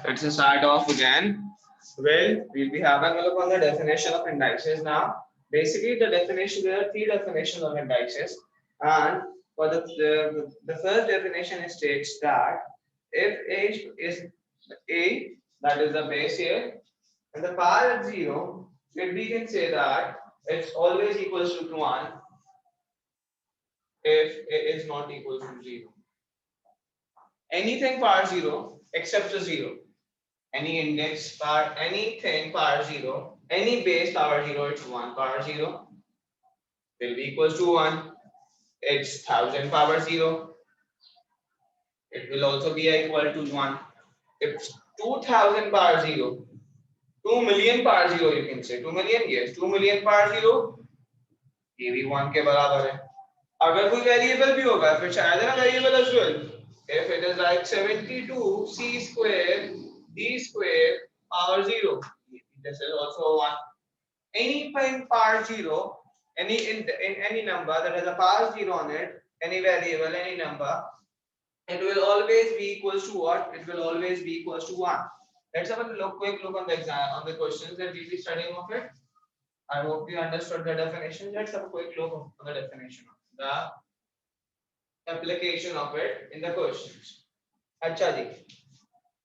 Let's start off again. Well, we'll be having a look on the definition of indices now. Basically, the definition, there are three definitions of indices, and for the first definition it states that if a is a, that is the base here, and the power at zero, then we can say that it's always equals to one if a is not equal to zero. Anything power zero except the zero. Any index power, anything power zero, any base power zero, it's one power zero will be equals to one. It's 1000 power zero. It will also be equal to one. It's 2000 power zero. 2 million power zero, you can say 2 million, yes, 2 million power zero, ये भी 1 के बराबर है. अगर कोई variable भी होगा फिर शायद ना variable as well. If it is like 72 c square d square power 0, this is also 1. Any power 0, in any number that has a power 0 on it, any variable, any number, it will always be equals to what? It will always be equals to 1. Let's have a quick look on the exam, on the questions that we'll be studying of it. I hope you understood the definition. Let's have a quick look on the definition of the application of it in the questions. अच्छा जी.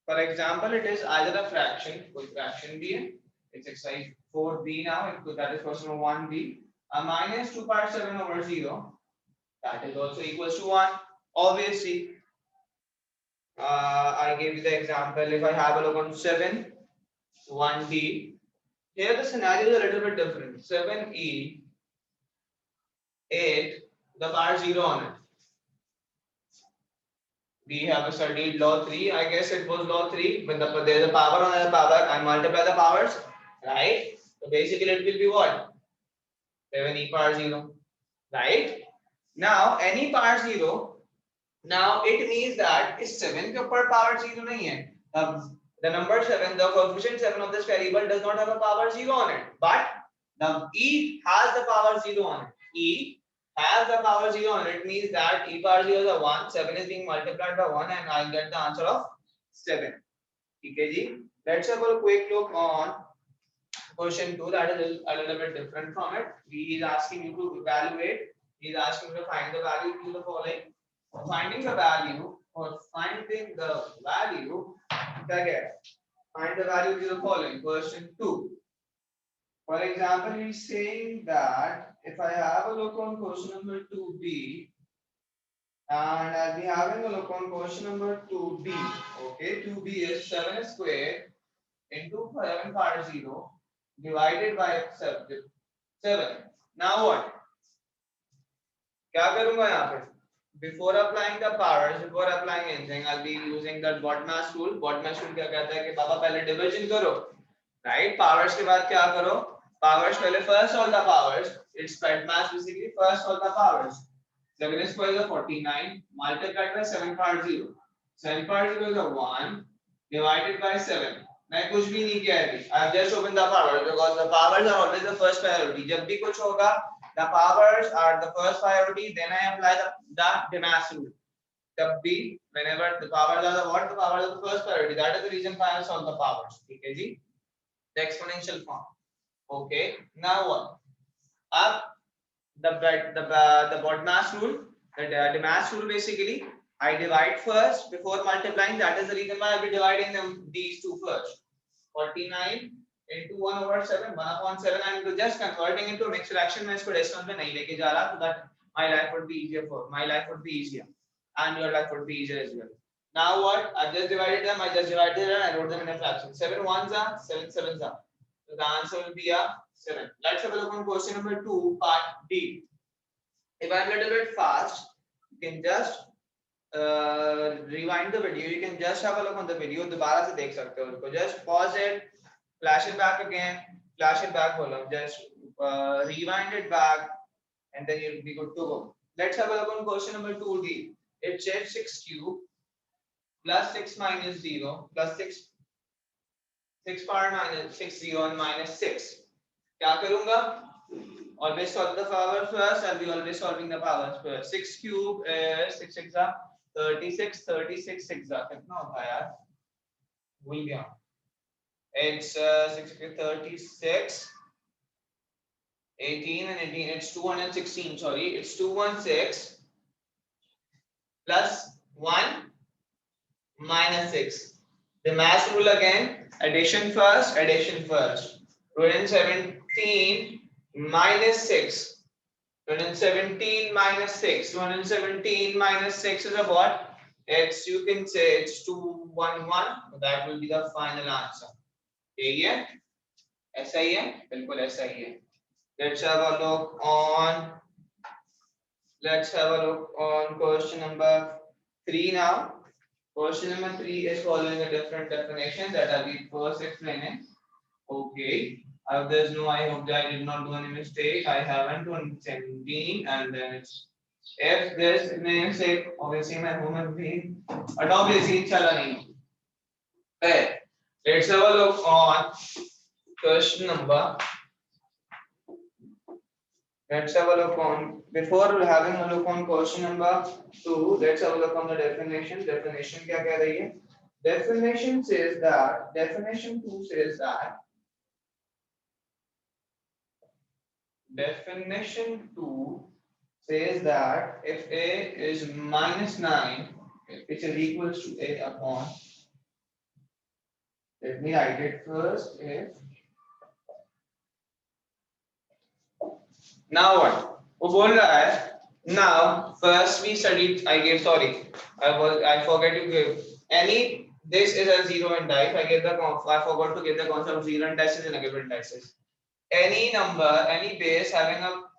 For example, it is either a fraction, कोई fraction भी है. It's exercise 4b now. That is question number 1b. A minus 2 power 7 over 0. That is also equals to 1. Obviously, I gave you the example. If I have a look on 7, 1d. Here the scenario is a little bit different. 7e, 8, the power 0 on it. We have studied law 3. I guess it was law 3. When there is a power on the power, I multiply the powers, right? So basically it will be what? 7e power 0, right? Now any power 0, now it means that is 7 के ऊपर power 0 नहीं है. The number 7, the coefficient 7 of this variable does not have a power 0 on it, but the e has the power 0 on it. E has the power 0 on it, means that e power 0 is a 1, 7 is being multiplied by 1, and I'll get the answer of 7. Okay, ji? Let's have a quick look on question 2. That is a little bit different from it. He is asking you to evaluate. He is asking you to find the value to the following. For finding the value, find the value to the following. Question 2. For example, he is saying that if I have a look on question number 2b, and I'll be having a look on question number 2b. Okay, 2b is 7 square into 7 power 0 divided by 7. Now what? क्या करूंगा यहाँ पे? Before applying the powers, before applying anything, I'll be using the BODMAS rule. BODMAS rule क्या कहता है कि बाबा पहले division करो, right? Powers के बाद क्या करो? Powers पहले first solve the powers. It's BODMAS basically first solve the powers. 7 square is a 49 multiplied by 7 power 0. 7 power 0 is a 1 divided by 7. मैं कुछ भी नहीं किया अभी. I've just opened the powers because the powers are always the first priority. जब भी कुछ होगा, the powers are the first priority. Then I apply the DEMAS rule. जब भी whenever the powers are the what? The powers are the first priority. That is the reason why I solve the powers. ठीक है जी? The exponential form. Okay. Now what? Up the BODMAS rule, the DEMAS rule basically, I divide first before multiplying. That is the reason why I will be dividing them these two first. 49 into 1 over 7, 1 upon 7. I am just converting into a mixed fraction. मैं इसको decimal में नहीं लेके जा रहा, so that my life would be easier, and your life would be easier as well. Now what? I just divided them. And I wrote them in a fraction. 7 ones are 7 sevens are. So the answer will be a 7. Let's have a look on question number 2, part D. If I'm a little bit fast, you can just rewind the video. You can just have a look on the video. दोबारा से देख सकते हो उसको. Just pause it, flash it back again, flash it back. Just rewind it back, and then you'll be good to go. Let's have a look on question number 2D. It says 6 cube plus 6 minus 0 plus 6 power minus 6 0 and minus 6. क्या करूँगा? Always solve the powers first. I'll be always solving the powers first. 6 cube is 6 6 36 कितना होता है यार, भूल गया। It's 36, 18 and 18. It's 216. Sorry, it's 216 plus 1 minus 6. The math rule again. Addition first. Addition first. 217 minus 6. 217 minus 6. 217 minus 6 is a what? It's, you can say it's 211. That will be the final answer. यही है, ऐसा ही है, बिल्कुल ऐसा ही है. Let's have a look on question number 3 now. Question number 3 is following a different definition that I will first explaining. Okay. There's no, I hope that I did not do any mistake. I haven't done 17 and then it's if this name say obviously my home has been but obviously chala nahi. Okay. Let's have a look on question number. Let's have a look on, before having a look on question number 2, let's have a look on the definition. Definition क्या कह रही है? Definition says that, definition 2 says that, definition 2 says that if A is minus 9, which is equals to A upon, let me write it first, if, now what? वो बोल रहा है, now first we studied, I forget to give any, this is a 0 and dice. I forgot to give the concept of 0 and dices and negative indices. Any number, any base having a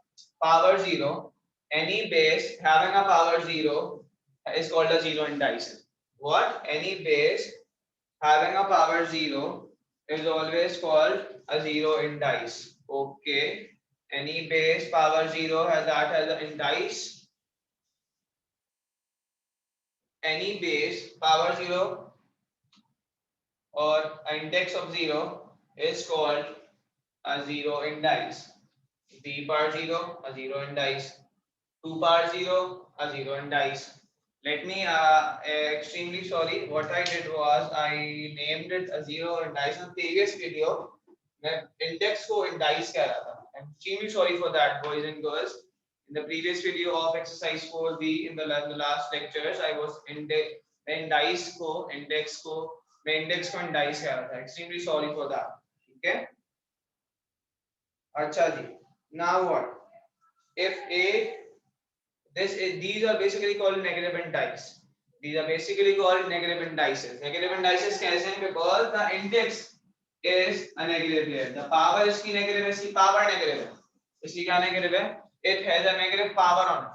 power 0, any base having a power 0 is called a 0 indices. What? Any base having a power 0 is always called a 0 indice. Okay. Any base power 0 has an indice. Any base power 0 or index of 0 is called a 0 indice. 3 power 0, a 0 indice. 2 power 0, a 0 indice. Let me extremely sorry, what I did was I named it a 0 indice in the previous video. Index को indice कह रहा था. I'm extremely sorry for that, boys and girls. In the previous video of exercise 4B, in the last lectures, I was index को indice कह रहा था. Extremely sorry for that. Okay. अच्छा जी. Now what? If these are basically called negative indices. These are basically called negative indices. Negative indices कैसे हैं? Because the index is a negative here. The power is की negative है, इसकी power negative है. इसकी क्या negative है? It has a negative power on it.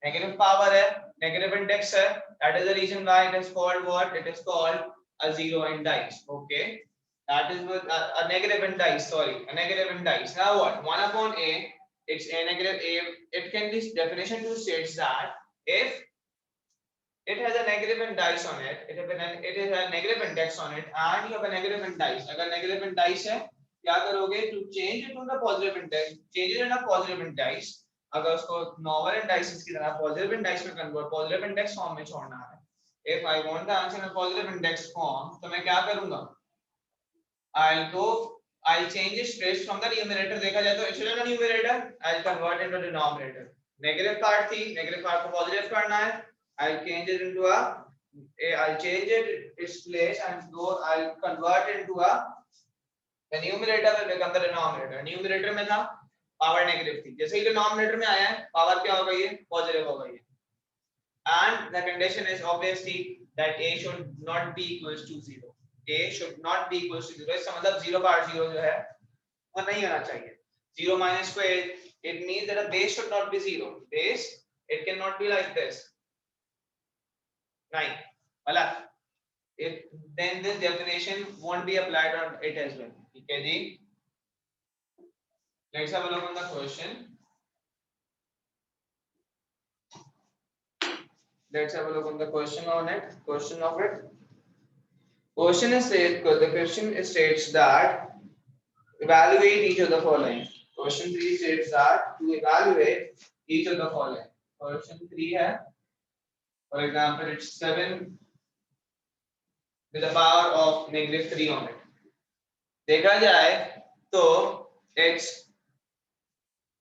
Negative power है, negative index है. That is the reason why it is called what? It is called a 0 indice. Okay. That is with a negative indice. Sorry, a negative indice. Now what? 1 upon A. It's a negative A. It can be definition 2 states that if it has a negative indice on it, it has a negative index on it, and you have a negative indice. अगर negative indice है, क्या करोगे? To change it to the positive index, change it in a positive indice. अगर उसको normal indices की तरह positive index में convert, positive index form में छोड़ना है. If I want the answer in a positive index form, तो मैं क्या करूँगा? I'll change its place from the numerator. देखा जाए तो it's in the numerator. I'll convert into denominator. Negative part थी, negative part को positive करना है. I'll change it into I'll change its place and I'll convert into the numerator will become the denominator. Numerator में था power negative थी. जैसे ही denominator में आया है, power क्या हो गई है? Positive हो गई है. And the condition is obviously that A should not be equals to 0. A should not be equals to 0. इसका मतलब 0 power 0 जो है वो नहीं होना चाहिए. 0 minus square, it means that a base should not be 0. Base, it cannot be like this. 9. Voilà. Then this definition won't be applied on it as well. Okay, ji. Let's have a look on the question. Let's have a look on the question on it. Question of it. Question is said, the question states that evaluate each of the following. Question 3 states that to evaluate each of the following. Question 3 है For example, it's 7 with the power of -3 on it. देखा जाए तो it's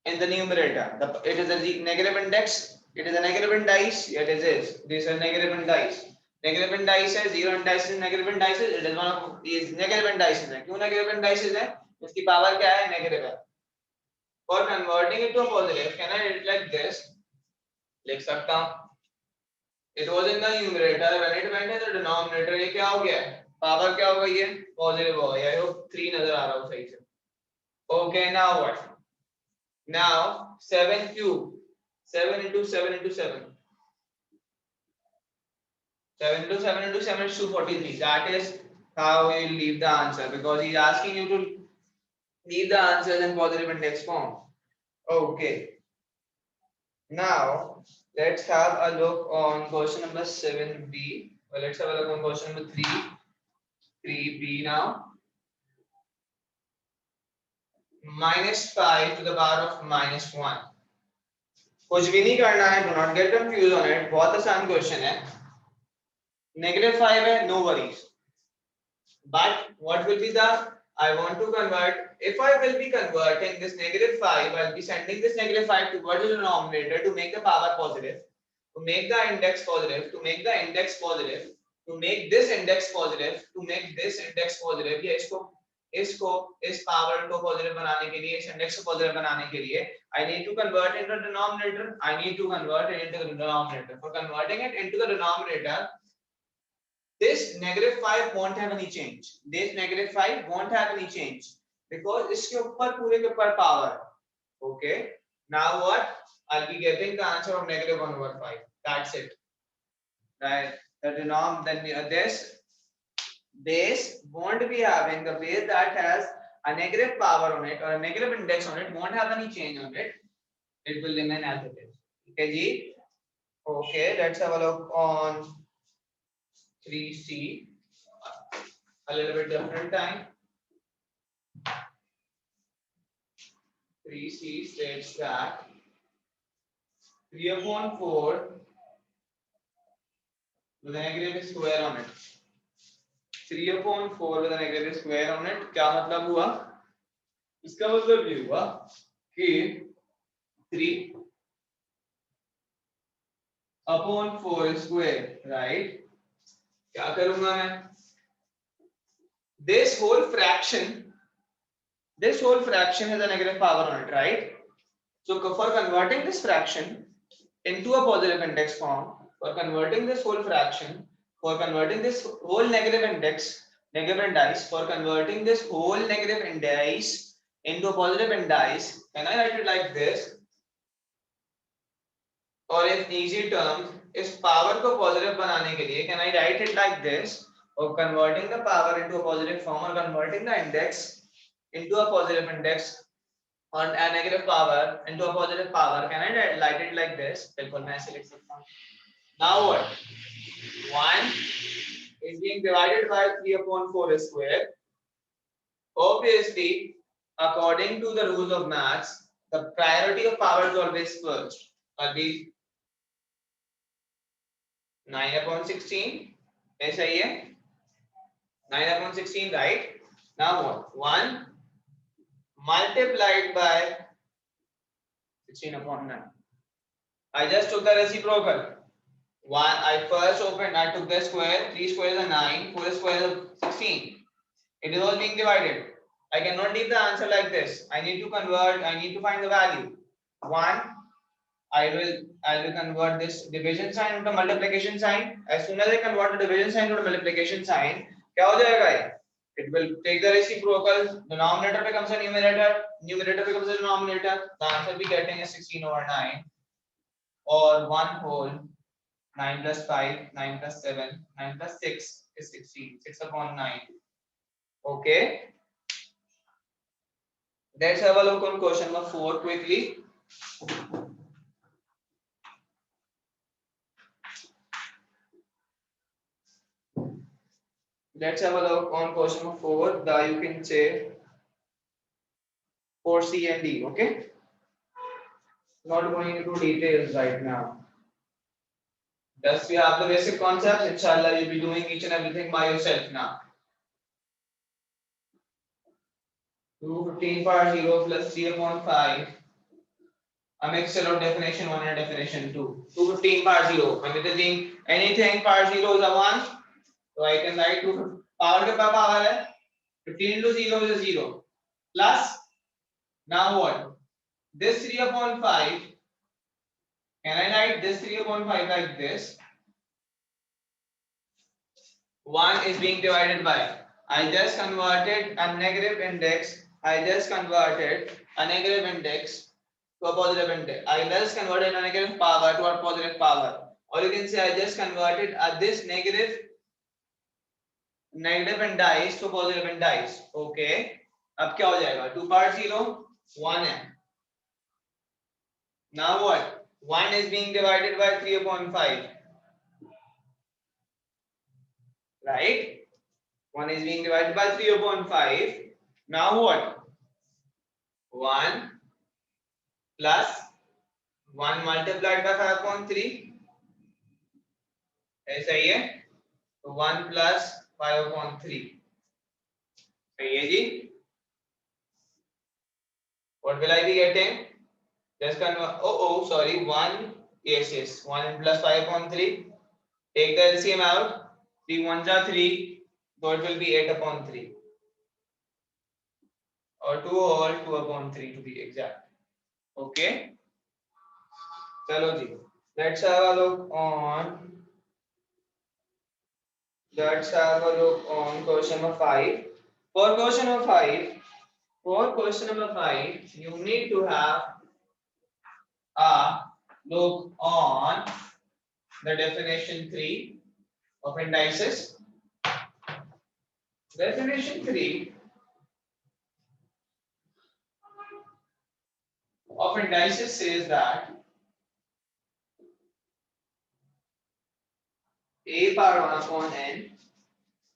in the numerator. It is a negative index. It is a negative indice. It is. This is a negative indice. Negative indices, zero indices, negative indices. It is one of these negative indices. है क्यों negative indices है? इसकी power क्या है? Negative है. For converting it to a positive, can I write it like this? लिख सकता हूँ. It was in the numerator. When it went in the denominator, ये क्या हो गया? Power क्या हो गई है? Positive हो गया. ये 3 नजर आ रहा हो सही से. Okay, now what? Now 7 cube. 7 into 7 into 7. 7 into 7 into 7 is 243. That is how you leave the answer, because he's asking you to leave the answers in positive index form. Okay. Now let's have a look on question number 7b. Well, let's have a look on question number 3. 3b now. -5 to the power of -1. कुछ भी नहीं करना है. Do not get confused on it. बहुत आसान question है. -5 है, no worries. But what will be the, I want to convert, if I will be converting this -5, I'll be sending this -5 towards the denominator to make the power positive, to make the index positive, to make the index positive, to make this index positive, to make this index positive. ये इसको इस power को positive बनाने के लिए, इस index को positive बनाने के लिए, I need to convert into the denominator. I need to convert it into the denominator. For converting it into the denominator, this -5 won't have any change. This -5 won't have any change because इसके ऊपर पूरे के ऊपर power. Okay. Now what? I'll be getting the answer of -1/5. That's it. Right. The denominator, this base won't be having, the base that has a negative power on it or a negative index on it won't have any change on it. It will remain as it is. Okay, ji? Okay. Let's have a look on 3C. A little bit different time. 3C states that 3/4 with a negative square on it. 3/4 with a negative square on it. क्या मतलब हुआ? इसका मतलब ये हुआ कि 3/4 square, right? क्या करूंगा मैं? This whole fraction has a negative power on it, right? So for converting this fraction into a positive index form, for converting this whole fraction, for converting this whole negative indice, for converting this whole negative indice into a positive indice, can I write it like this? Or in easy terms, इस power को positive बनाने के लिए, can I write it like this? Or converting the power into a positive form, or converting the index into a positive index on a negative power into a positive power. Can I write it like this? बिल्कुल मैं ऐसे लिख सकता हूँ. Now what? 1 is being divided by 3/4 square. Obviously, according to the rules of maths, the priority of power is always first. Will be 9/16. ऐसा ही है. 9/16, right? Now what? 1 multiplied by 16/9. I just took the reciprocal. 1, I first opened, I took the square. 3 square is a 9, 4 square is a 16. It is all being divided. I cannot leave the answer like this. I need to convert, I need to find the value. 1, I will convert this division sign into multiplication sign. As soon as I convert the division sign into multiplication sign, क्या हो जाएगा ये? It will take the reciprocal. Denominator becomes a numerator. Numerator becomes a denominator. The answer we getting is 16/9, or 1 whole 9 plus 5, 9 plus 7, 9 plus 6 is 16. 6/9. Okay. Let's have a look on question number 4 quickly. Let's have a look on question number 4. You can say 4C and D. Okay. Not going into details right now. Thus we have the basic concepts. Inshallah, you'll be doing each and everything by yourself now. 215 power 0 plus 3 upon 5. A mixture of definition 1 and definition 2. 215 power 0. When it is in anything power 0 is a 1. So I can write 2 power के पास power है 15 into 0 is a 0. Plus, now what? This 3 upon 5. Can I write this 3 upon 5 like this? 1 is being divided by. I just converted a negative index. I just converted a negative index to a positive index. I just converted a negative power to a positive power. Or you can say I just converted this negative indice to positive indice. Okay. अब क्या हो जाएगा? 2 part 0 1 है. Now what? 1 is being divided by 3 upon 5. Right? 1 is being divided by 3 upon 5. Now what? 1 plus 1 multiplied by 5 upon 3. ऐसा ही है. So 1 plus 5 upon 3. सही है जी. What will I be getting? Just convert. Sorry. 1. Yes. 1 plus 5 upon 3. Take the LCM out. 3 1s are 3. So it will be 8 upon 3. Or 2 or 2 upon 3 to be exact. Okay. Chalo ji. Let's have a look on. Let's have a look on question number 5. For question number 5, you need to have a look on the definition 3 of indices. Definition 3 of indices says that a power 1 upon n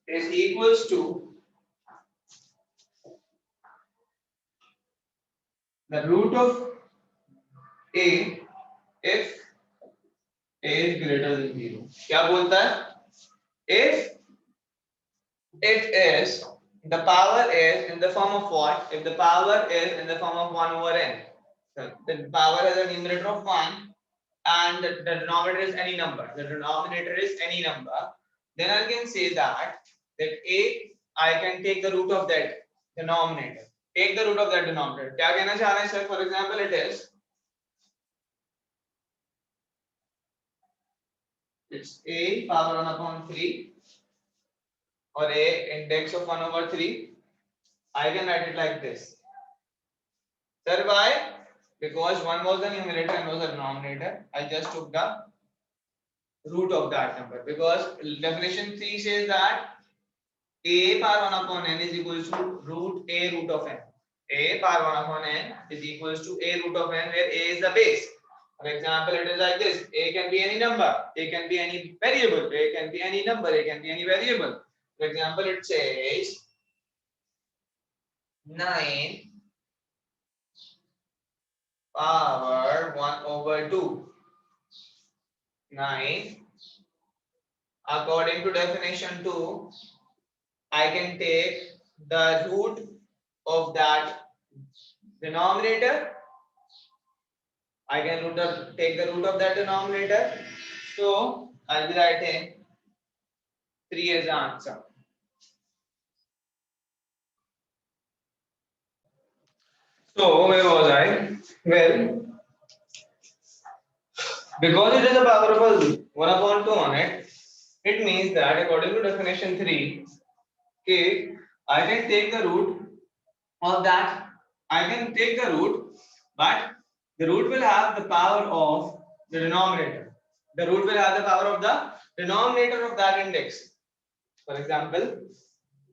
is equals to the root of a if a is greater than 0. क्या बोलता है? If it is the power is in the form of what? If the power is in the form of 1 over n. So the power has a numerator of 1 and the denominator is any number. The denominator is any number. Then I can say that I can take the root of that denominator. Take the root of that denominator. क्या कहना चाह रहे हैं sir? For example, it is it's a power 1 upon 3 or a index of 1 over 3. I can write it like this. Sir, why? Because 1 was the numerator and was the denominator. I just took the root of that number because definition 3 says that a power 1 upon n is equals to root of n. A power 1 upon n is equals to a root of n where a is the base. For example, it is like this. A can be any number. A can be any variable. A can be any number. A can be any variable. For example, it says 9 power 1 over 2. 9. According to definition 2, I can take the root of that denominator. I can take the root of that denominator. So I'll be writing 3 as the answer. So where was I? Well, because it is a power of 1 upon 2 on it, it means that according to definition 3, okay, I can take the root of that. I can take the root, but the root will have the power of the denominator. The root will have the power of the denominator of that index. For example,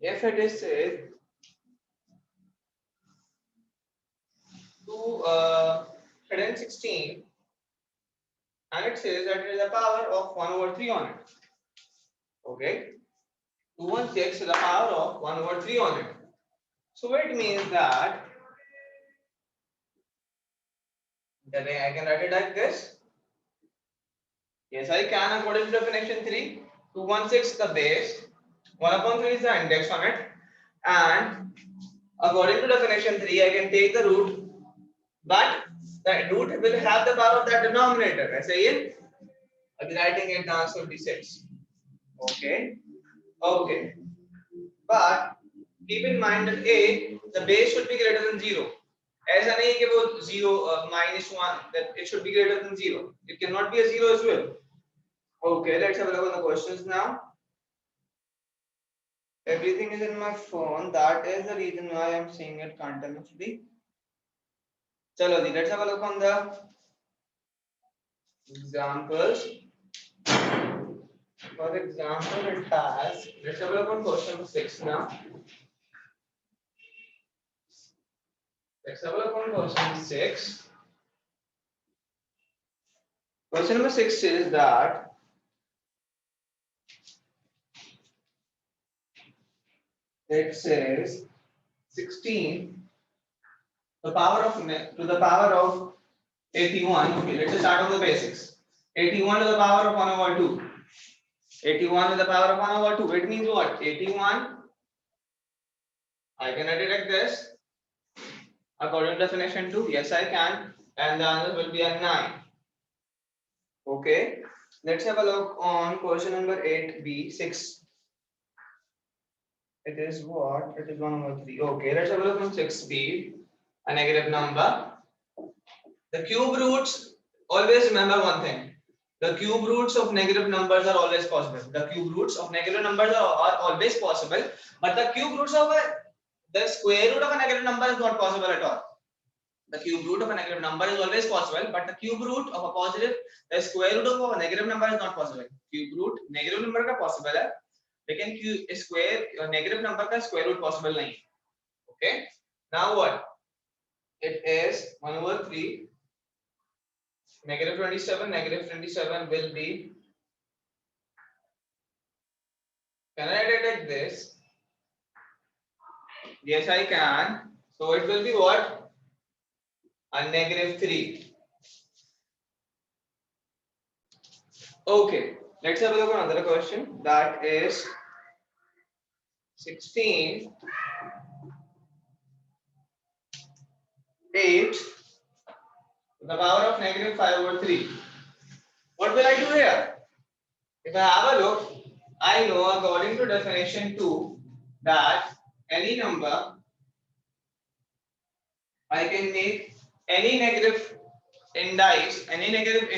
if it is say 216 and it says that it is a power of 1 over 3 on it. Okay, 216 is the power of 1 over 3 on it. So it means that I can write it like this. Yes, I can according to definition 3. 216 the base, 1 upon 3 is the index on it, and according to definition 3, I can take the root, but the root will have the power of that denominator. I say it. I'll be writing it down 26. Okay. Okay. But keep in mind that a the base should be greater than 0. ऐसा नहीं कि वो 0 -1 that it should be greater than 0. It cannot be a 0 as well. Okay, let's have a look at the questions now. Everything is in my phone. That is the reason why I'm seeing it continuously. Chalo, let's have a look on the examples. For example, it has. Let's have a look on question number 6 now. Let's have a look on question number 6. Question number 6 says that it says 16 the power of to the power of 81. Okay, let's start with the basics. 81 to the power of 1 over 2. 81 to the power of 1 over 2. It means what? 81. I can write it like this. According to definition 2, yes, I can. And the answer will be a 9. Okay. Let's have a look on question number 8b, 6. It is what? It is 1 over 3. Okay, let's have a look on 6b, a negative number. The cube roots, always remember one thing. The cube roots of negative numbers are always possible. The cube roots of negative numbers are always possible, but the cube roots of the square root of a negative number is not possible at all. The cube root of a negative number is always possible, but the cube root of a positive, the square root of a negative number is not possible. Cube root negative number का possible है, लेकिन cube square negative number का square root possible नहीं. Okay. Now what? It is 1 over 3. Negative 27 will be. Can I write it like this? Yes, I can. So it will be what? A negative 3. Okay. Let's have a look at another question. That is 16 8 to the power of negative 5 over 3. What will I do here? If I have a look, I know according to definition 2 that any number I can make any negative index, a negative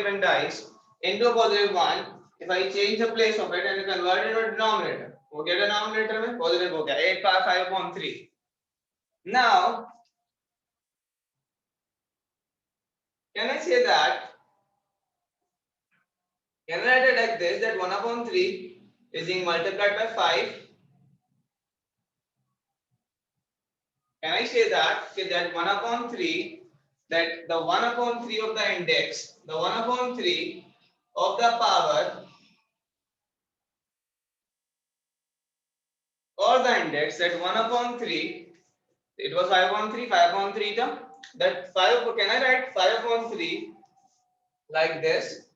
index into a positive 1. If I change the place of it and convert it to a denominator, वो क्या denominator में positive हो गया 8 power 5 upon 3. Now, can I say that? Can I write it like this? That 1 upon 3 is being multiplied by 5. Can I say that? That 1 upon 3, that the 1 upon 3 of the index, the 1 upon 3 of the power or the index, that 1 upon 3, it was 5 upon 3, 5 upon 3 term. That 5, can I write 5 upon 3 like this?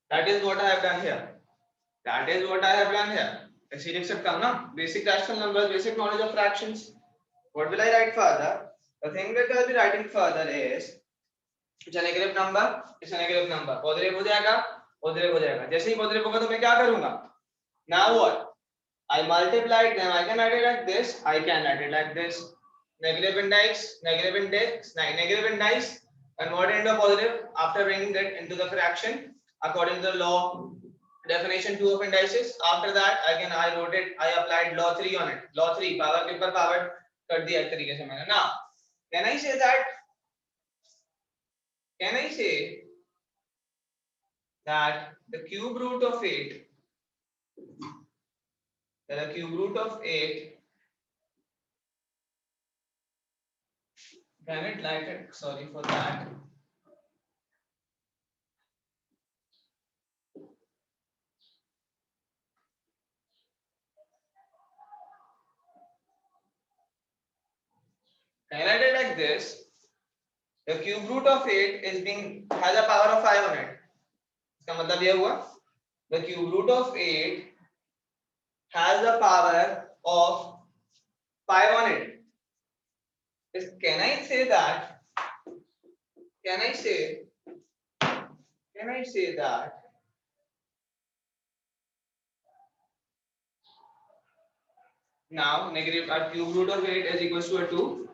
That is what I have done here. That is what I have done here. ऐसे लिख सकता हूँ ना? Basic rational numbers, basic knowledge of fractions. What will I write further? The thing that I will be writing further is it's a negative number. It's a negative number. Positive हो जाएगा. Positive हो जाएगा. जैसे ही positive होगा तो मैं क्या करूँगा? Now what? I multiplied them. I can write it like this. I can write it like this. Negative index, negative index, convert it into a positive after bringing it into the fraction according to the law. Definition 2 of indices. After that, I wrote it. I applied law 3 on it. Law 3 power के ऊपर power कर दिया एक तरीके से मैंने. Now, can I say that? Can I say that the cube root of 8? The cube root of 8. Can it like it? Sorry for that. Can I write it like this? The cube root of 8 is being has a power of 5 on it. इसका मतलब ये हुआ the cube root of 8 has a power of 5 on it. Can I say that? Can I say that now negative cube root of 8 is equals to a 2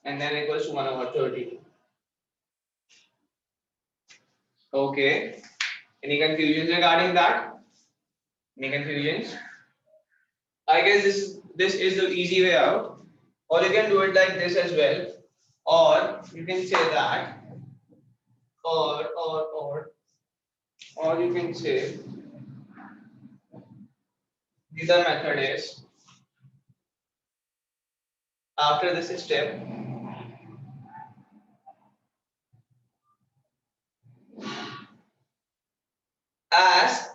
and then equals to 1 over 32. Okay. Any confusions regarding that? Any confusions? I guess this is the easy way out. Or you can do it like this as well. Or you can say that. Or you can say the other method is after this step. As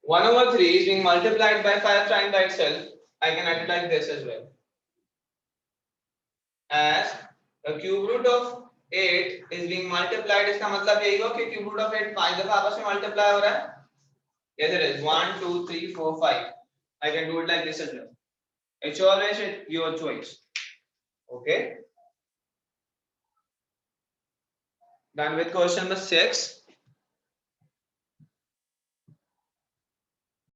1 over 3 is being multiplied by 5 prime by itself, I can write it like this as well. As the cube root of 8 is being multiplied, इसका मतलब यही होगा कि cube root of 8 5 दफा आपस में multiply हो रहा है. Yes, it is 1, 2, 3, 4, 5. I can do it like this as well. It's always your choice. Okay. Done with question number 6.